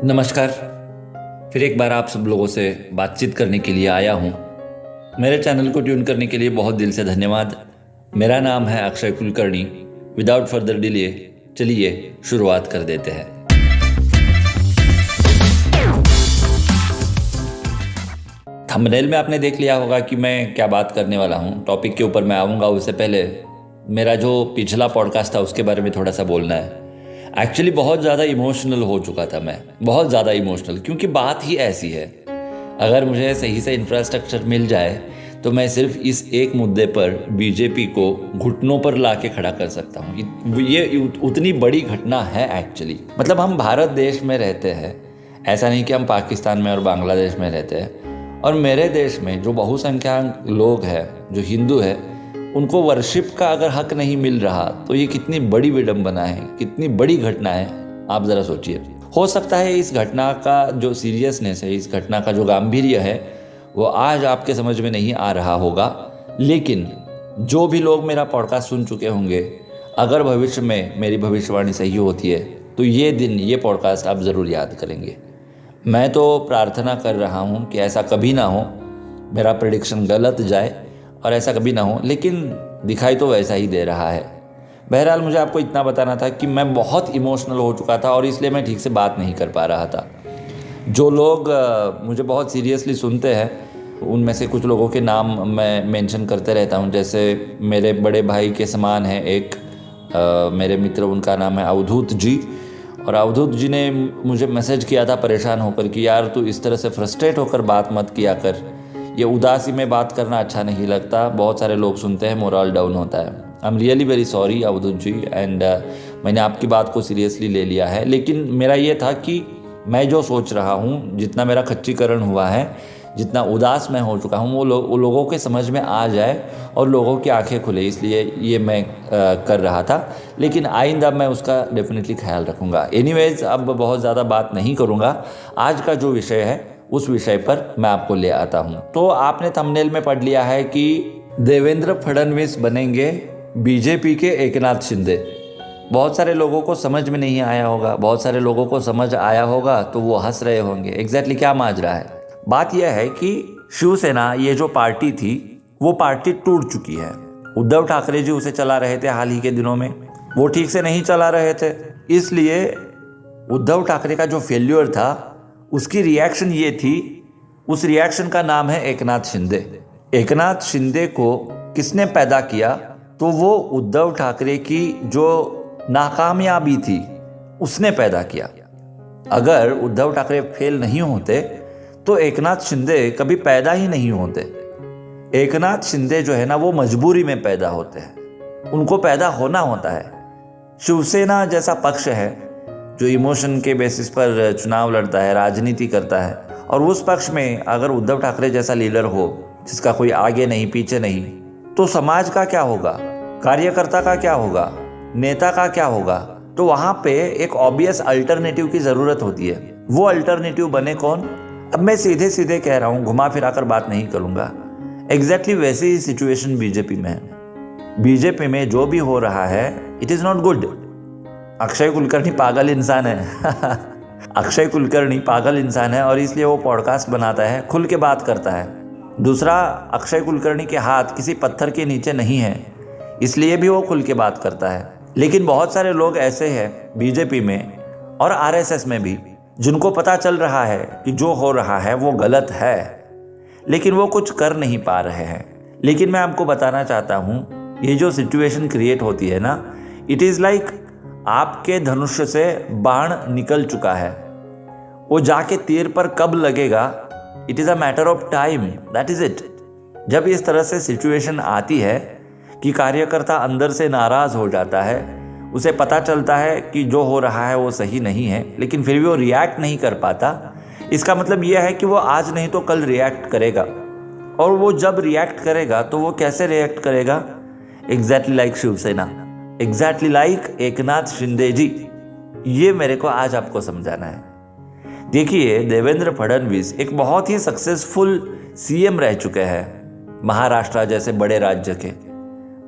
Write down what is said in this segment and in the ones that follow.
नमस्कार। फिर एक बार आप सब लोगों से बातचीत करने के लिए आया हूँ। मेरे चैनल को ट्यून करने के लिए बहुत दिल से धन्यवाद। मेरा नाम है Akshay Kulkarni. Without further delay चलिए शुरुआत कर देते हैं। थंबनेल में आपने देख लिया होगा कि मैं क्या बात करने वाला हूँ। टॉपिक के ऊपर मैं आऊँगा, उससे पहले मेरा जो पिछला पॉडकास्ट था उसके बारे में थोड़ा सा बोलना है। एक्चुअली बहुत ज़्यादा इमोशनल हो चुका था मैं, बहुत ज़्यादा इमोशनल, क्योंकि बात ही ऐसी है। अगर मुझे सही से इंफ्रास्ट्रक्चर मिल जाए तो मैं सिर्फ इस एक मुद्दे पर बीजेपी को घुटनों पर ला के खड़ा कर सकता हूँ। ये उतनी बड़ी घटना है एक्चुअली। मतलब हम भारत देश में रहते हैं, ऐसा नहीं कि हम पाकिस्तान में और बांग्लादेश में रहते हैं। और मेरे देश में जो बहुसंख्यक लोग हैं, जो हिंदू है, उनको वर्शिप का अगर हक नहीं मिल रहा तो ये कितनी बड़ी विडंबना है, कितनी बड़ी घटना है, आप ज़रा सोचिए। हो सकता है इस घटना का जो सीरियसनेस है, इस घटना का जो गांभीर्य है, वो आज आपके समझ में नहीं आ रहा होगा। लेकिन जो भी लोग मेरा पॉडकास्ट सुन चुके होंगे, अगर भविष्य में मेरी भविष्यवाणी सही होती है तो ये दिन, ये पॉडकास्ट आप ज़रूर याद करेंगे। मैं तो प्रार्थना कर रहा हूँ कि ऐसा कभी ना हो, मेरा प्रेडिक्शन गलत जाए और ऐसा कभी ना हो, लेकिन दिखाई तो वैसा ही दे रहा है। बहरहाल मुझे आपको इतना बताना था कि मैं बहुत इमोशनल हो चुका था और इसलिए मैं ठीक से बात नहीं कर पा रहा था। जो लोग मुझे बहुत सीरियसली सुनते हैं, उनमें से कुछ लोगों के नाम मैं मेंशन करते रहता हूं। जैसे मेरे बड़े भाई के समान है एक मेरे मित्र, उनका नाम है अवधूत जी। और अवधूत जी ने मुझे मैसेज किया था परेशान होकर कि यार तू इस तरह से फ्रस्ट्रेट होकर बात मत किया कर, ये उदासी में बात करना अच्छा नहीं लगता। बहुत सारे लोग सुनते हैं, मोरल डाउन होता है। I am really very sorry Avdhoot ji, and मैंने आपकी बात को सीरियसली ले लिया है। लेकिन मेरा ये था कि मैं जो सोच रहा हूँ, जितना मेरा खच्चीकरण हुआ है, जितना उदास मैं हो चुका हूँ, वो लोगों के समझ में आ जाए और लोगों की आंखें खुले, इसलिए ये मैं कर रहा था। लेकिन आइंदा मैं उसका डेफिनेटली ख्याल रखूँगा। एनीवेज, अब बहुत ज़्यादा बात नहीं करूँगा। आज का जो विषय है उस विषय पर मैं आपको ले आता हूँ। तो आपने थंबनेल में पढ़ लिया है कि देवेंद्र फडणवीस बनेंगे बीजेपी के एकनाथ शिंदे। बहुत सारे लोगों को समझ में नहीं आया होगा, बहुत सारे लोगों को समझ आया होगा तो वो हंस रहे होंगे। एग्जैक्टली क्या माजरा है? बात यह है कि शिवसेना, ये जो पार्टी थी, वो पार्टी टूट चुकी है। उद्धव ठाकरे जी उसे चला रहे थे हाल ही के दिनों में, वो ठीक से नहीं चला रहे थे। इसलिए उद्धव ठाकरे का जो फेल्यूर था उसकी रिएक्शन ये थी, उस रिएक्शन का नाम है एकनाथ शिंदे। एकनाथ शिंदे को किसने पैदा किया? तो वो उद्धव ठाकरे की जो नाकामयाबी थी उसने पैदा किया। अगर उद्धव ठाकरे फेल नहीं होते तो एकनाथ शिंदे कभी पैदा ही नहीं होते। एकनाथ शिंदे जो है ना, वो मजबूरी में पैदा होते हैं, उनको पैदा होना होता है। शिवसेना जैसा पक्ष है जो इमोशन के बेसिस पर चुनाव लड़ता है, राजनीति करता है, और उस पक्ष में अगर उद्धव ठाकरे जैसा लीडर हो जिसका कोई आगे नहीं पीछे नहीं, तो समाज का क्या होगा, कार्यकर्ता का क्या होगा, नेता का क्या होगा? तो वहां पे एक ऑब्वियस अल्टरनेटिव की जरूरत होती है। वो अल्टरनेटिव बने कौन? अब मैं सीधे सीधे कह रहा हूं, घुमा फिरा कर बात नहीं करूंगा। एग्जैक्टली वैसी ही सिचुएशन बीजेपी में है। बीजेपी में जो भी हो रहा है, it is not good. Akshay Kulkarni पागल इंसान है। अक्षय कुलकर्णी पागल इंसान है और इसलिए वो पॉडकास्ट बनाता है, खुल के बात करता है। दूसरा, अक्षय कुलकर्णी के हाथ किसी पत्थर के नीचे नहीं है, इसलिए भी वो खुल के बात करता है। लेकिन बहुत सारे लोग ऐसे हैं बीजेपी में और आरएसएस में भी, जिनको पता चल रहा है कि जो हो रहा है वो गलत है, लेकिन वो कुछ कर नहीं पा रहे हैं। लेकिन मैं आपको बताना चाहता हूँ, ये जो सिचुएशन क्रिएट होती है ना, इट इज़ लाइक आपके धनुष से बाण निकल चुका है, वो जाके तीर पर कब लगेगा, it is a matter of time, that is it. जब इस तरह से सिचुएशन आती है कि कार्यकर्ता अंदर से नाराज हो जाता है, उसे पता चलता है कि जो हो रहा है वो सही नहीं है, लेकिन फिर भी वो रिएक्ट नहीं कर पाता, इसका मतलब यह है कि वो आज नहीं तो कल रिएक्ट करेगा। और वो जब रिएक्ट करेगा तो वो कैसे रिएक्ट करेगा? Exactly like Shivsena, exactly like Eknath Shinde ji. ये मेरे को आज आपको समझाना है। देखिए, देवेंद्र फडणवीस एक बहुत ही सक्सेसफुल सीएम रह चुके हैं महाराष्ट्र जैसे बड़े राज्य के।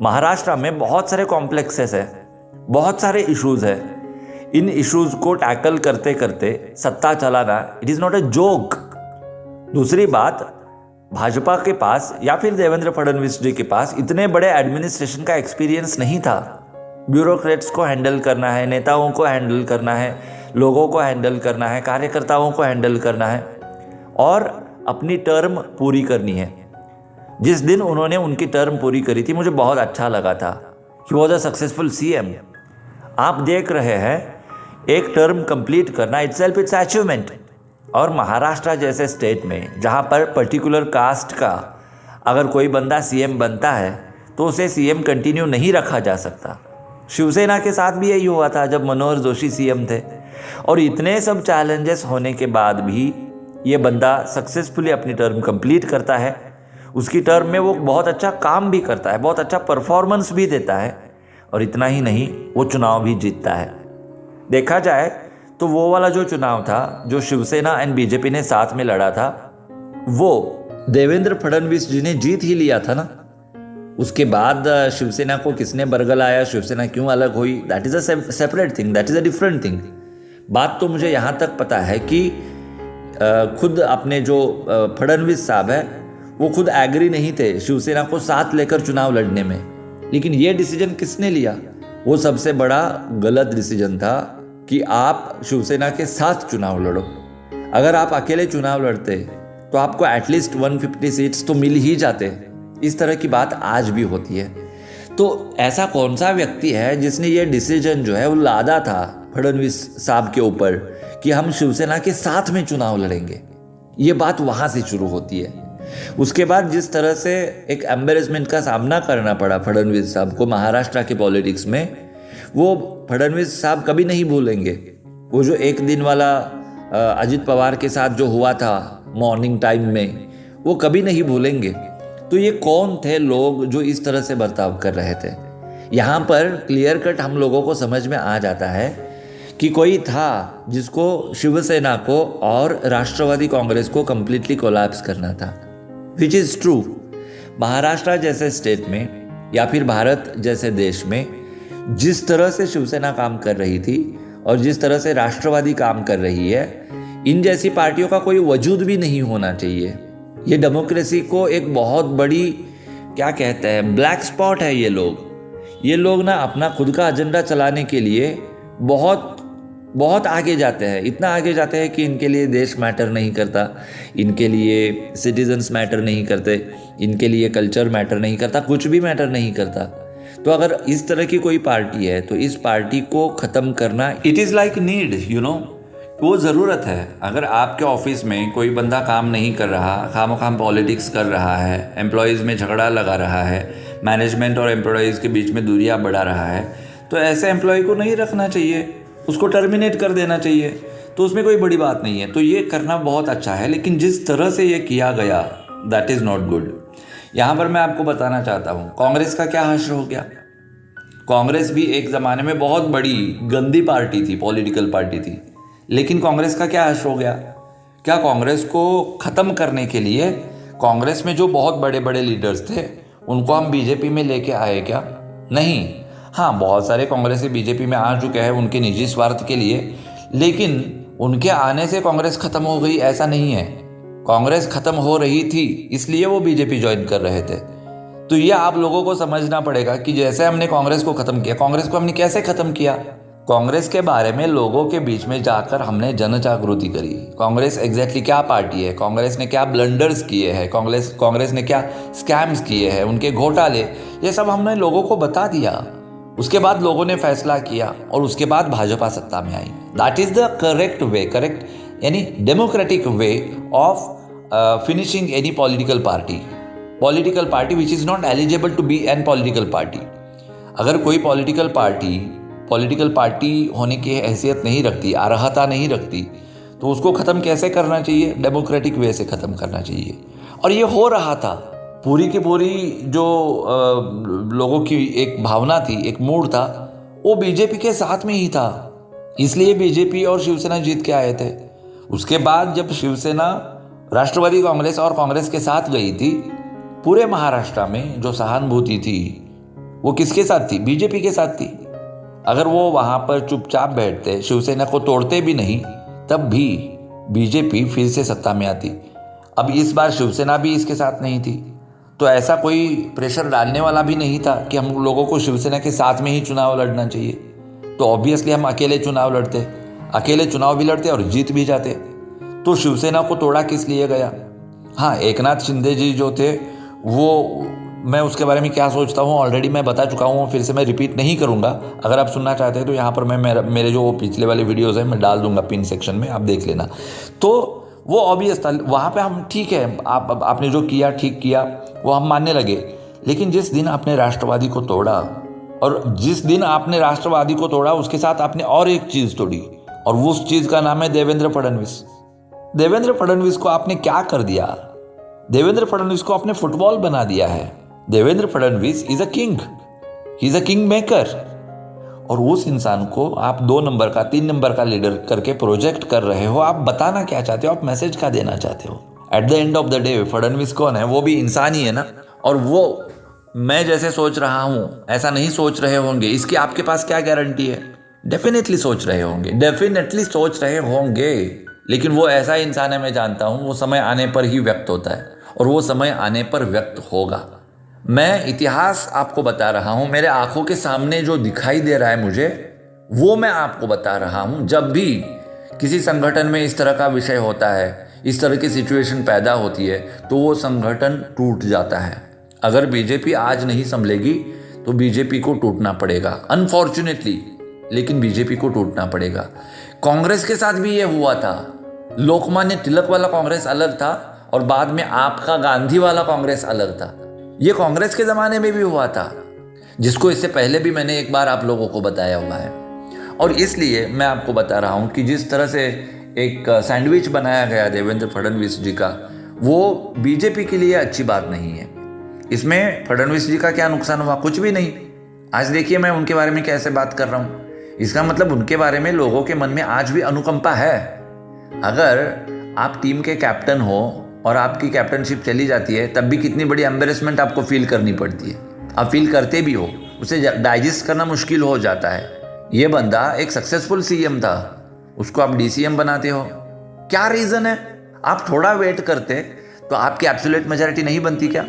महाराष्ट्र में बहुत सारे कॉम्प्लेक्सेस है, बहुत सारे इश्यूज है। इन इश्यूज को टैकल करते करते सत्ता चलाना, it is not a joke. दूसरी बात, भाजपा के पास या फिर देवेंद्र फडणवीस जी के पास इतने बड़े एडमिनिस्ट्रेशन का एक्सपीरियंस नहीं था। ब्यूरोक्रेट्स को हैंडल करना है, नेताओं को हैंडल करना है, लोगों को हैंडल करना है, कार्यकर्ताओं को हैंडल करना है और अपनी टर्म पूरी करनी है। जिस दिन उन्होंने उनकी टर्म पूरी करी थी, मुझे बहुत अच्छा लगा था। He was a successful CM. आप देख रहे हैं एक टर्म कंप्लीट करना इटसेल्फ इट्स अचीवमेंट। और महाराष्ट्र जैसे स्टेट में जहाँ पर पर्टिकुलर कास्ट का अगर कोई बंदा सीएम बनता है तो उसे सीएम कंटिन्यू नहीं रखा जा सकता। शिवसेना के साथ भी यही हुआ था जब मनोहर जोशी सीएम थे। और इतने सब चैलेंजेस होने के बाद भी ये बंदा सक्सेसफुली अपनी टर्म कंप्लीट करता है। उसकी टर्म में वो बहुत अच्छा काम भी करता है, बहुत अच्छा परफॉर्मेंस भी देता है और इतना ही नहीं, वो चुनाव भी जीतता है। देखा जाए तो वो वाला जो चुनाव था जो शिवसेना एंड बीजेपी ने साथ में लड़ा था, वो देवेंद्र फडणवीस जी ने जीत ही लिया था ना। उसके बाद शिवसेना को किसने बरगलाया, शिवसेना क्यों अलग हुई, that is a separate thing, that is a different thing. बात तो मुझे यहाँ तक पता है कि खुद अपने जो फडणवीस साहब है वो खुद एग्री नहीं थे शिवसेना को साथ लेकर चुनाव लड़ने में। लेकिन ये डिसीजन किसने लिया? वो सबसे बड़ा गलत डिसीजन था कि आप शिवसेना के साथ चुनाव लड़ो। अगर आप अकेले चुनाव लड़ते तो आपको एटलीस्ट 150 सीट्स तो मिल ही जाते। इस तरह की बात आज भी होती है। तो ऐसा कौन सा व्यक्ति है जिसने ये डिसीजन जो है वो लादा था फडणवीस साहब के ऊपर कि हम शिवसेना के साथ में चुनाव लड़ेंगे? ये बात वहाँ से शुरू होती है। उसके बाद जिस तरह से एक एम्बेरसमेंट का सामना करना पड़ा फडणवीस साहब को महाराष्ट्र के पॉलिटिक्स में, वो फडणवीस साहब कभी नहीं भूलेंगे। वो जो एक दिन वाला अजित पवार के साथ जो हुआ था मॉर्निंग टाइम में, वो कभी नहीं भूलेंगे। तो ये कौन थे लोग जो इस तरह से बर्ताव कर रहे थे? यहाँ पर क्लियर कट हम लोगों को समझ में आ जाता है कि कोई था जिसको शिवसेना को और राष्ट्रवादी कांग्रेस को कंप्लीटली कोलैप्स करना था, विच इज़ ट्रू। महाराष्ट्र जैसे स्टेट में या फिर भारत जैसे देश में जिस तरह से शिवसेना काम कर रही थी और जिस तरह से राष्ट्रवादी काम कर रही है, इन जैसी पार्टियों का कोई वजूद भी नहीं होना चाहिए। ये डेमोक्रेसी को एक बहुत बड़ी क्या कहते हैं ब्लैक स्पॉट है। ये लोग ना अपना खुद का एजेंडा चलाने के लिए बहुत बहुत आगे जाते हैं। इतना आगे जाते हैं कि इनके लिए देश मैटर नहीं करता, इनके लिए सिटीजन्स मैटर नहीं करते, इनके लिए कल्चर मैटर नहीं करता, कुछ भी मैटर नहीं करता। तो अगर इस तरह की कोई पार्टी है तो इस पार्टी को ख़त्म करना it is like need, you know, वो ज़रूरत है। अगर आपके ऑफिस में कोई बंदा काम नहीं कर रहा, खामोखाम पॉलिटिक्स कर रहा है, एम्प्लॉयज़ में झगड़ा लगा रहा है, मैनेजमेंट और एम्प्लॉयज़ के बीच में दूरियां बढ़ा रहा है, तो ऐसे एम्प्लॉय को नहीं रखना चाहिए, उसको टर्मिनेट कर देना चाहिए। तो उसमें कोई बड़ी बात नहीं है। तो ये करना बहुत अच्छा है, लेकिन जिस तरह से ये किया गया दैट इज़ नॉट गुड। यहाँ पर मैं आपको बताना चाहता हूँ कांग्रेस का क्या हश्र हो गया। कांग्रेस भी एक ज़माने में बहुत बड़ी गंदी पार्टी थी, पॉलिटिकल पार्टी थी, लेकिन कांग्रेस का क्या हश्र हो गया? क्या कांग्रेस को ख़त्म करने के लिए कांग्रेस में जो बहुत बड़े बड़े लीडर्स थे उनको हम बीजेपी में लेके आए क्या? नहीं। हाँ, बहुत सारे कांग्रेसी बीजेपी में आ चुके हैं उनके निजी स्वार्थ के लिए, लेकिन उनके आने से कांग्रेस ख़त्म हो गई ऐसा नहीं है। कांग्रेस ख़त्म हो रही थी इसलिए वो बीजेपी ज्वाइन कर रहे थे। तो ये आप लोगों को समझना पड़ेगा कि जैसे हमने कांग्रेस को ख़त्म किया, कांग्रेस को हमने कैसे ख़त्म किया? कांग्रेस के बारे में लोगों के बीच में जाकर हमने जन जागृति करी। कांग्रेस एग्जैक्टली क्या पार्टी है, कांग्रेस ने क्या ब्लंडर्स किए हैं, कांग्रेस ने क्या स्कैम्स किए हैं, उनके घोटाले, ये सब हमने लोगों को बता दिया। उसके बाद लोगों ने फैसला किया और उसके बाद भाजपा सत्ता में आई। That is the correct way, correct यानी democratic way of finishing any political party which is not eligible to be an political party. अगर कोई पॉलिटिकल पार्टी होने की हैसियत नहीं रखती, अर्हता नहीं रखती, तो उसको ख़त्म कैसे करना चाहिए? डेमोक्रेटिक वे से ख़त्म करना चाहिए। और ये हो रहा था। पूरी की पूरी जो लोगों की एक भावना थी, एक मूड था, वो बीजेपी के साथ में ही था, इसलिए बीजेपी और शिवसेना जीत के आए थे। उसके बाद जब शिवसेना राष्ट्रवादी कांग्रेस और कांग्रेस के साथ गई थी, पूरे महाराष्ट्र में जो सहानुभूति थी वो किसके साथ थी? बीजेपी के साथ थी। अगर वो वहाँ पर चुपचाप बैठते, शिवसेना को तोड़ते भी नहीं, तब भी बीजेपी फिर से सत्ता में आती। अब इस बार शिवसेना भी इसके साथ नहीं थी, तो ऐसा कोई प्रेशर डालने वाला भी नहीं था कि हम लोगों को शिवसेना के साथ में ही चुनाव लड़ना चाहिए। तो ऑब्वियसली हम अकेले चुनाव लड़ते, अकेले चुनाव भी लड़ते और जीत भी जाते। तो शिवसेना को तोड़ा किस लिए गया? हाँ, एकनाथ शिंदे जी जो थे, वो मैं उसके बारे में क्या सोचता हूँ ऑलरेडी मैं बता चुका हूँ, फिर से मैं रिपीट नहीं करूँगा। अगर आप सुनना चाहते हैं तो यहाँ पर मैं मेरे जो पिछले वाले वीडियोज़ हैं मैं डाल दूंगा पिन सेक्शन में, आप देख लेना। तो वो ऑब्वियस था, वहाँ पे हम ठीक है, आपने जो किया ठीक किया, वो हम मानने लगे। लेकिन जिस दिन आपने राष्ट्रवादी को तोड़ा, और जिस दिन आपने राष्ट्रवादी को तोड़ा उसके साथ आपने और एक चीज़ तोड़ी, और उस चीज़ का नाम है देवेंद्र फडणवीस। देवेंद्र फडणवीस को आपने क्या कर दिया? देवेंद्र फडणवीस को आपने फुटबॉल बना दिया है। Devendra Fadnavis is a king, he is a king maker. और उस इंसान को आप 2 नंबर का 3 नंबर का लीडर करके प्रोजेक्ट कर रहे हो। आप बताना क्या चाहते हो? आप मैसेज क्या देना चाहते हो? At the end of the day Fadnavis कौन है? वो भी इंसान ही है ना। और वो मैं जैसे सोच रहा हूँ ऐसा नहीं सोच रहे होंगे, इसकी आपके पास क्या गारंटी है? डेफिनेटली सोच रहे होंगे, डेफिनेटली सोच रहे होंगे। लेकिन वो ऐसा इंसान है, मैं जानता हूँ, वो समय आने पर ही व्यक्त होता है, और वो समय आने पर व्यक्त होगा। मैं इतिहास आपको बता रहा हूँ, मेरे आंखों के सामने जो दिखाई दे रहा है मुझे, वो मैं आपको बता रहा हूँ। जब भी किसी संगठन में इस तरह का विषय होता है, इस तरह की सिचुएशन पैदा होती है, तो वो संगठन टूट जाता है। अगर बीजेपी आज नहीं संभलेगी तो बीजेपी को टूटना पड़ेगा, अनफॉर्चुनेटली, लेकिन बीजेपी को टूटना पड़ेगा। कांग्रेस के साथ भी ये हुआ था। लोकमान्य तिलक वाला कांग्रेस अलग था, और बाद में आपका गांधी वाला कांग्रेस अलग था। ये कांग्रेस के ज़माने में भी हुआ था, जिसको इससे पहले भी मैंने एक बार आप लोगों को बताया हुआ है। और इसलिए मैं आपको बता रहा हूँ कि जिस तरह से एक सैंडविच बनाया गया देवेंद्र फडणवीस जी का, वो बीजेपी के लिए अच्छी बात नहीं है। इसमें फडणवीस जी का क्या नुकसान हुआ? कुछ भी नहीं। आज देखिए मैं उनके बारे में कैसे बात कर रहा हूँ। इसका मतलब उनके बारे में लोगों के मन में आज भी अनुकंपा है। अगर आप टीम के कैप्टन हो और आपकी कैप्टनशिप चली जाती है, तब भी कितनी बड़ी एम्बेरसमेंट आपको फील करनी पड़ती है। आप फील करते भी हो, उसे डाइजेस्ट करना मुश्किल हो जाता है। ये बंदा एक सक्सेसफुल सीएम था, उसको आप डीसीएम बनाते हो, क्या रीज़न है? आप थोड़ा वेट करते तो आपकी एब्सोल्यूट मेजॉरिटी नहीं बनती क्या?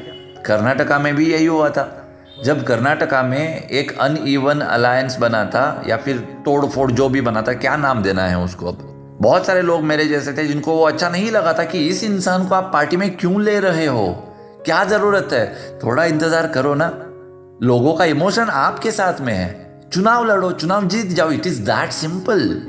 कर्नाटका में भी यही हुआ था। जब कर्नाटका में एक अनइवन अलायंस बना था, या फिर तोड़ फोड़ जो भी बना था, क्या नाम देना है उसको, अब बहुत सारे लोग मेरे जैसे थे जिनको वो अच्छा नहीं लगा था कि इस इंसान को आप पार्टी में क्यों ले रहे हो, क्या ज़रूरत है? थोड़ा इंतज़ार करो ना। लोगों का इमोशन आपके साथ में है, चुनाव लड़ो, चुनाव जीत जाओ, इट इज़ दैट सिंपल।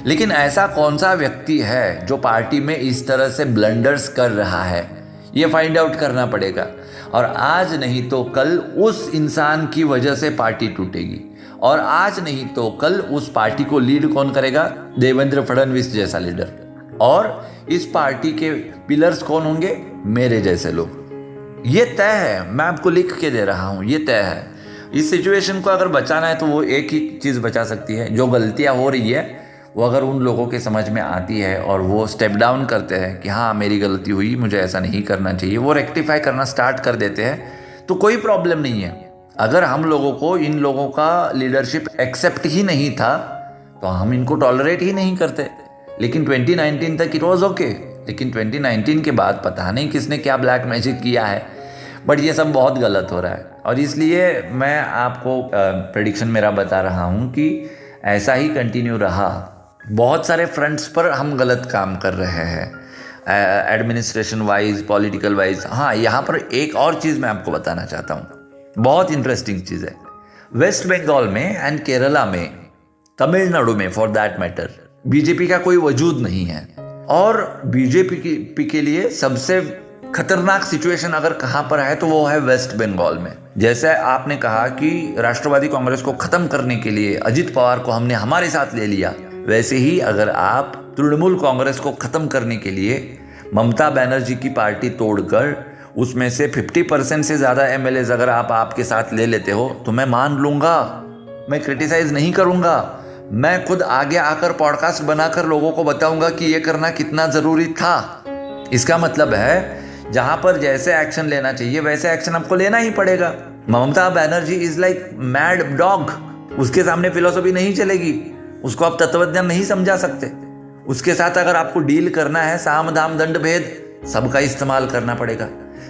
लेकिन ऐसा कौन सा व्यक्ति है जो पार्टी में इस तरह से ब्लंडर्स कर रहा है? ये फाइंड आउट करना पड़ेगा। और आज नहीं तो कल उस इंसान की वजह से पार्टी टूटेगी, और आज नहीं तो कल उस पार्टी को लीड कौन करेगा? देवेंद्र फडणवीस जैसा लीडर। और इस पार्टी के पिलर्स कौन होंगे? मेरे जैसे लोग। ये तय है, मैं आपको लिख के दे रहा हूँ, ये तय है। इस सिचुएशन को अगर बचाना है तो वो एक ही चीज़ बचा सकती है। जो गलतियाँ हो रही है वो अगर उन लोगों के समझ में आती है और वो स्टेप डाउन करते हैं कि हाँ मेरी गलती हुई, मुझे ऐसा नहीं करना चाहिए, वो रेक्टिफाई करना स्टार्ट कर देते हैं, तो कोई प्रॉब्लम नहीं है। अगर हम लोगों को इन लोगों का लीडरशिप एक्सेप्ट ही नहीं था तो हम इनको टॉलरेट ही नहीं करते। लेकिन 2019 तक इट वॉज ओके, लेकिन 2019 के बाद पता नहीं किसने क्या ब्लैक मैजिक किया है, बट ये सब बहुत गलत हो रहा है। और इसलिए मैं आपको प्रेडिक्शन मेरा बता रहा हूँ कि ऐसा ही कंटिन्यू रहा। बहुत सारे फ्रंट्स पर हम गलत काम कर रहे हैं, एडमिनिस्ट्रेशन वाइज, पॉलिटिकल वाइज। हाँ, यहाँ पर एक और चीज़ मैं आपको बताना चाहता हूँ, बहुत इंटरेस्टिंग चीज़ है। वेस्ट बंगाल में एंड केरला में, तमिलनाडु में फॉर दैट मैटर, बीजेपी का कोई वजूद नहीं है। और बीजेपी के लिए सबसे खतरनाक सिचुएशन अगर कहाँ पर है तो वो है वेस्ट बंगाल में। जैसे आपने कहा कि राष्ट्रवादी कांग्रेस को खत्म करने के लिए अजित पवार को हमने हमारे साथ ले लिया, वैसे ही अगर आप तृणमूल कांग्रेस को खत्म करने के लिए ममता बनर्जी की पार्टी तोड़कर उसमें से 50% से ज़्यादा एमएलएज अगर आप आपके साथ ले लेते हो, तो मैं मान लूँगा, मैं क्रिटिसाइज नहीं करूँगा। मैं खुद आगे आकर पॉडकास्ट बनाकर लोगों को बताऊँगा कि ये करना कितना ज़रूरी था। इसका मतलब है जहाँ पर जैसे एक्शन लेना चाहिए वैसे एक्शन आपको लेना ही पड़ेगा। Mamata Banerjee is like mad dog, उसके सामने फिलॉसफी नहीं चलेगी, उसको आप तत्वज्ञान नहीं समझा सकते। उसके साथ अगर आपको डील करना है, साम दाम दंड भेद सबका इस्तेमाल करना पड़ेगा।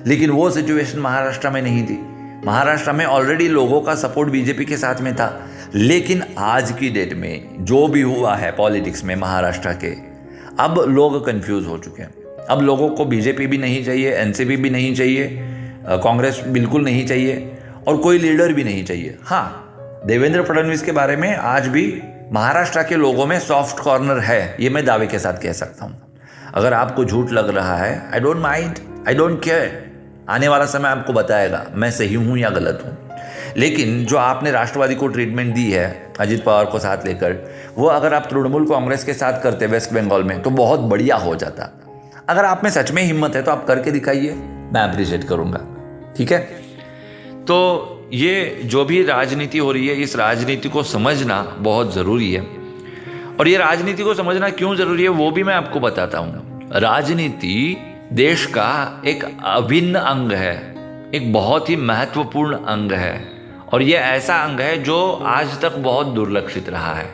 लेकिन वो सिचुएशन महाराष्ट्र में नहीं थी। महाराष्ट्र में ऑलरेडी लोगों का सपोर्ट बीजेपी के साथ में था। लेकिन आज की डेट में जो भी हुआ है पॉलिटिक्स में महाराष्ट्र के, अब लोग कंफ्यूज हो चुके हैं। अब लोगों को बीजेपी भी नहीं चाहिए, एनसीपी भी नहीं चाहिए, कांग्रेस बिल्कुल नहीं चाहिए और कोई लीडर भी नहीं चाहिए। हाँ, देवेंद्र फडणवीस के बारे में आज भी महाराष्ट्र के लोगों में सॉफ्ट कॉर्नर है, ये मैं दावे के साथ कह सकता हूँ। अगर आपको झूठ लग रहा है, I don't mind, I don't care, आने वाला समय आपको बताएगा मैं सही हूँ या गलत हूँ। लेकिन जो आपने राष्ट्रवादी को ट्रीटमेंट दी है अजित पवार को साथ लेकर, वो अगर आप तृणमूल कांग्रेस के साथ करते वेस्ट बंगाल में तो बहुत बढ़िया हो जाता। अगर आप में सच में हिम्मत है तो आप करके दिखाइए, मैं अप्रिशिएट करूँगा। ठीक है, तो ये जो भी राजनीति हो रही है, इस राजनीति को समझना बहुत ज़रूरी है। और ये राजनीति को समझना क्यों ज़रूरी है वो भी मैं आपको बताता हूँ। राजनीति देश का एक अभिन्न अंग है, एक बहुत ही महत्वपूर्ण अंग है। और ये ऐसा अंग है जो आज तक बहुत दुर्लक्षित रहा है।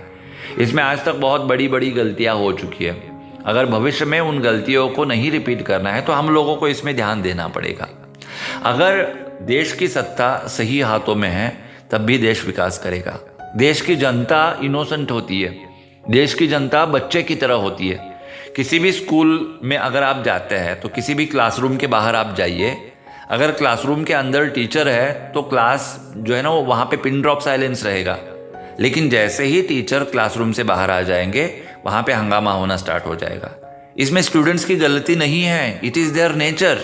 इसमें आज तक बहुत बड़ी बड़ी गलतियाँ हो चुकी है। अगर भविष्य में उन गलतियों को नहीं रिपीट करना है तो हम लोगों को इसमें ध्यान देना पड़ेगा। अगर देश की सत्ता सही हाथों में है तब भी देश विकास करेगा। देश की जनता इनोसेंट होती है, देश की जनता बच्चे की तरह होती है। किसी भी स्कूल में अगर आप जाते हैं तो किसी भी क्लासरूम के बाहर आप जाइए, अगर क्लासरूम के अंदर टीचर है तो क्लास जो है ना वो वहाँ पे पिन ड्रॉप साइलेंस रहेगा। लेकिन जैसे ही टीचर क्लासरूम से बाहर आ जाएंगे वहाँ पे हंगामा होना स्टार्ट हो जाएगा। इसमें स्टूडेंट्स की गलती नहीं है, इट इज़ देयर नेचर।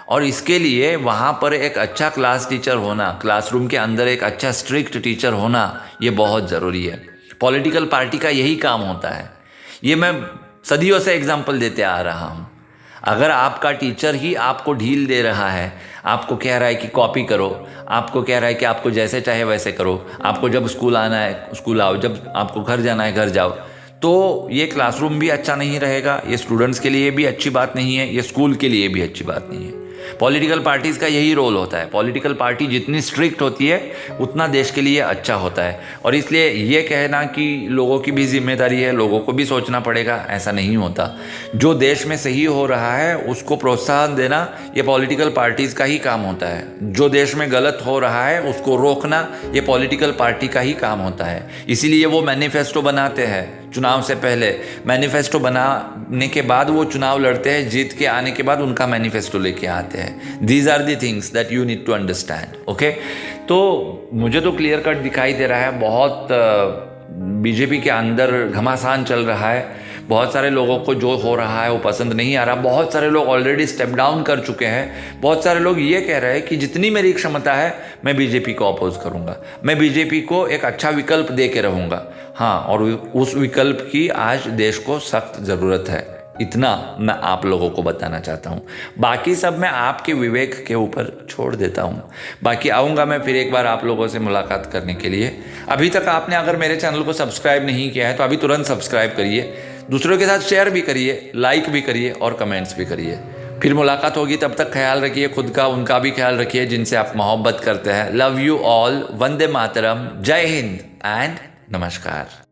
और इसके लिए वहाँ पर एक अच्छा क्लास टीचर होना, क्लासरूम के अंदर एक अच्छा स्ट्रिक्ट टीचर होना, ये बहुत ज़रूरी है। पॉलिटिकल पार्टी का यही काम होता है। ये मैं सदियों से एग्जाम्पल देते आ रहा हूँ। अगर आपका टीचर ही आपको ढील दे रहा है, आपको कह रहा है कि कॉपी करो, आपको कह रहा है कि आपको जैसे चाहे वैसे करो, आपको जब स्कूल आना है स्कूल आओ, जब आपको घर जाना है घर जाओ, तो ये क्लासरूम भी अच्छा नहीं रहेगा, ये स्टूडेंट्स के लिए भी अच्छी बात नहीं है, ये स्कूल के लिए भी अच्छी बात नहीं है। पॉलिटिकल पार्टीज़ का यही रोल होता है। पॉलिटिकल पार्टी जितनी स्ट्रिक्ट होती है उतना देश के लिए अच्छा होता है। और इसलिए ये कहना कि लोगों की भी जिम्मेदारी है, लोगों को भी सोचना पड़ेगा, ऐसा नहीं होता। जो देश में सही हो रहा है उसको प्रोत्साहन देना ये पॉलिटिकल पार्टीज़ का ही काम होता है। जो देश में गलत हो रहा है उसको रोकना ये पॉलिटिकल पार्टी का ही काम होता है। इसीलिए वो मैनिफेस्टो बनाते हैं चुनाव से पहले, मैनिफेस्टो बनाने के बाद वो चुनाव लड़ते हैं, जीत के आने के बाद उनका मैनिफेस्टो लेके आते हैं। These are the things that you need to understand. Okay, तो मुझे तो क्लियर कट दिखाई दे रहा है, बहुत बीजेपी के अंदर घमासान चल रहा है। बहुत सारे लोगों को जो हो रहा है वो पसंद नहीं आ रहा। बहुत सारे लोग ऑलरेडी स्टेप डाउन कर चुके हैं। बहुत सारे लोग ये कह रहे हैं कि जितनी मेरी क्षमता है मैं बीजेपी को अपोज करूंगा, मैं बीजेपी को एक अच्छा विकल्प दे के रहूँगा। हाँ, और उस विकल्प की आज देश को सख्त ज़रूरत है। इतना मैं आप लोगों को बताना चाहता हूँ। बाकी सब मैं आपके विवेक के ऊपर छोड़ देता हूँ। बाकी आऊँगा मैं फिर एक बार आप लोगों से मुलाकात करने के लिए। अभी तक आपने अगर मेरे चैनल को सब्सक्राइब नहीं किया है तो अभी तुरंत सब्सक्राइब करिए, दूसरों के साथ शेयर भी करिए, लाइक भी करिए और कमेंट्स भी करिए। फिर मुलाकात होगी, तब तक ख्याल रखिए खुद का, उनका भी ख्याल रखिए जिनसे आप मोहब्बत करते हैं। Love you all, Vande Mataram, जय हिंद एंड नमस्कार।